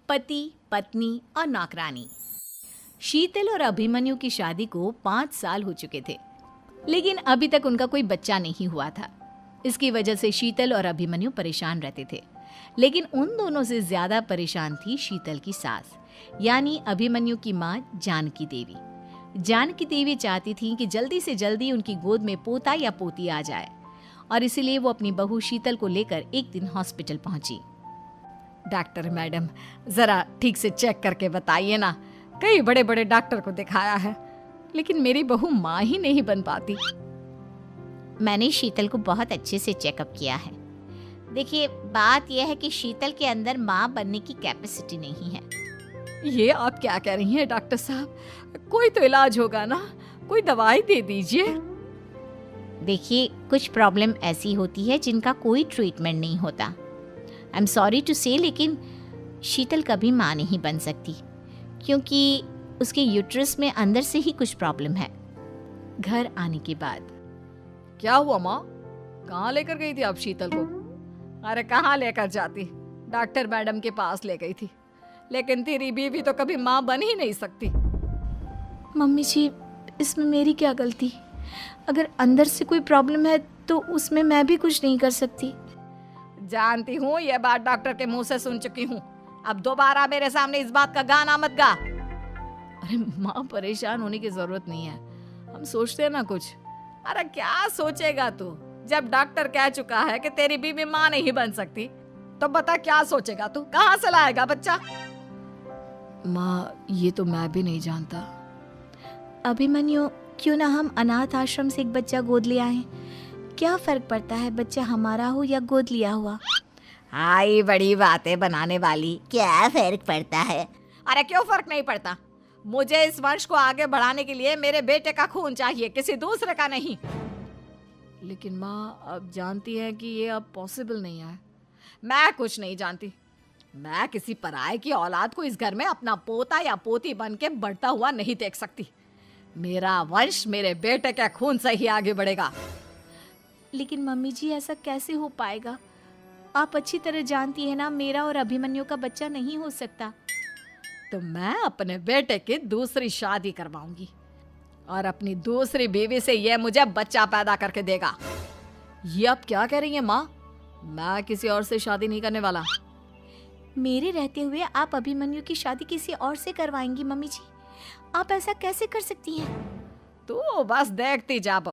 पति, पत्नी और नौकरानी। शीतल और अभिमन्यु की शादी को 5 साल हो चुके थे, लेकिन अभी तक उनका कोई बच्चा नहीं हुआ था। इसकी वजह से शीतल और अभिमन्यु परेशान रहते थे, लेकिन उन दोनों से ज्यादा परेशान थी शीतल की सास, यानी अभिमन्यु की माँ जानकी देवी। जानकी देवी चाहती थी कि जल्दी से जल्दी उनकी गोद में पोता या पोती आ जाए, और इसीलिए वो अपनी बहू शीतल को लेकर एक दिन हॉस्पिटल पहुंची। डॉक्टर मैडम, जरा ठीक से चेक करके बताइए ना। कई बड़े बड़े डॉक्टर को दिखाया है, लेकिन मेरी बहू माँ ही नहीं बन पाती। मैंने शीतल को बहुत अच्छे से चेकअप किया है। देखिए, बात यह है कि शीतल के अंदर माँ बनने की कैपेसिटी नहीं है। ये आप क्या कह रही हैं डॉक्टर साहब? कोई तो इलाज होगा ना, कोई दवाई दे दीजिए। देखिए, कुछ प्रॉब्लम ऐसी होती है जिनका कोई ट्रीटमेंट नहीं होता। आई एम सॉरी टू से, लेकिन शीतल कभी माँ नहीं बन सकती, क्योंकि उसके यूट्रस में अंदर से ही कुछ प्रॉब्लम है। घर आने के बाद क्या हुआ माँ? कहाँ लेकर गई थी आप शीतल को? अरे कहाँ लेकर जाती, डॉक्टर मैडम के पास ले गई थी, लेकिन तेरी बीवी तो कभी माँ बन ही नहीं सकती। मम्मी जी, इसमें मेरी क्या गलती? अगर अंदर से कोई प्रॉब्लम है तो उसमें मैं भी कुछ नहीं कर सकती। जानती हूँ, ये बात डॉक्टर के मुंह से सुन चुकी हूँ। अब दोबारा मेरे सामने इस बात का गाना मत गा। अरे माँ, परेशान होने की जरूरत नहीं है, हम सोचते हैं ना कुछ। अरे क्या सोचेगा तू? जब डॉक्टर कह चुका है कि तेरी बीवी माँ नहीं बन सकती, तो बता क्या सोचेगा तू? कहाँ से लाएगा बच्चा? माँ, ये तो मैं भी नहीं जानता। अभिमन्यु, क्यों ना हम अनाथ आश्रम से एक बच्चा गोद ले आए? क्या फर्क पड़ता है बच्चा हमारा हो या गोद लिया हुआ? हाय, बड़ी बातें बनाने वाली। क्या फर्क पड़ता है? अरे क्यों फर्क नहीं पड़ता? मुझे इस वंश को आगे बढ़ाने के लिए मेरे बेटे का खून चाहिए, किसी दूसरे का नहीं। लेकिन माँ, आप जानती हैं कि ये अब पॉसिबल नहीं है। मैं कुछ नहीं जानती। मैं किसी पराये की औलाद को इस घर में अपना पोता या पोती बन के बढ़ता हुआ नहीं देख सकती। मेरा वंश मेरे बेटे के खून से ही आगे बढ़ेगा। लेकिन मम्मी जी, ऐसा कैसे हो पाएगा? आप अच्छी तरह जानती है ना, मेरा और अभिमन्यु का बच्चा नहीं हो सकता। तो मैं अपने बेटे की दूसरी शादी करवाऊंगी, और अपनी दूसरी बीवी से ये मुझे बच्चा पैदा करके देगा। ये आप क्या कह रही हैं माँ? मैं किसी और से शादी नहीं करने वाला। मेरे रहते हुए आप अभिमन्यु की शादी किसी और से करवाएंगी? मम्मी जी, आप ऐसा कैसे कर सकती हैं? तू बस देखती जा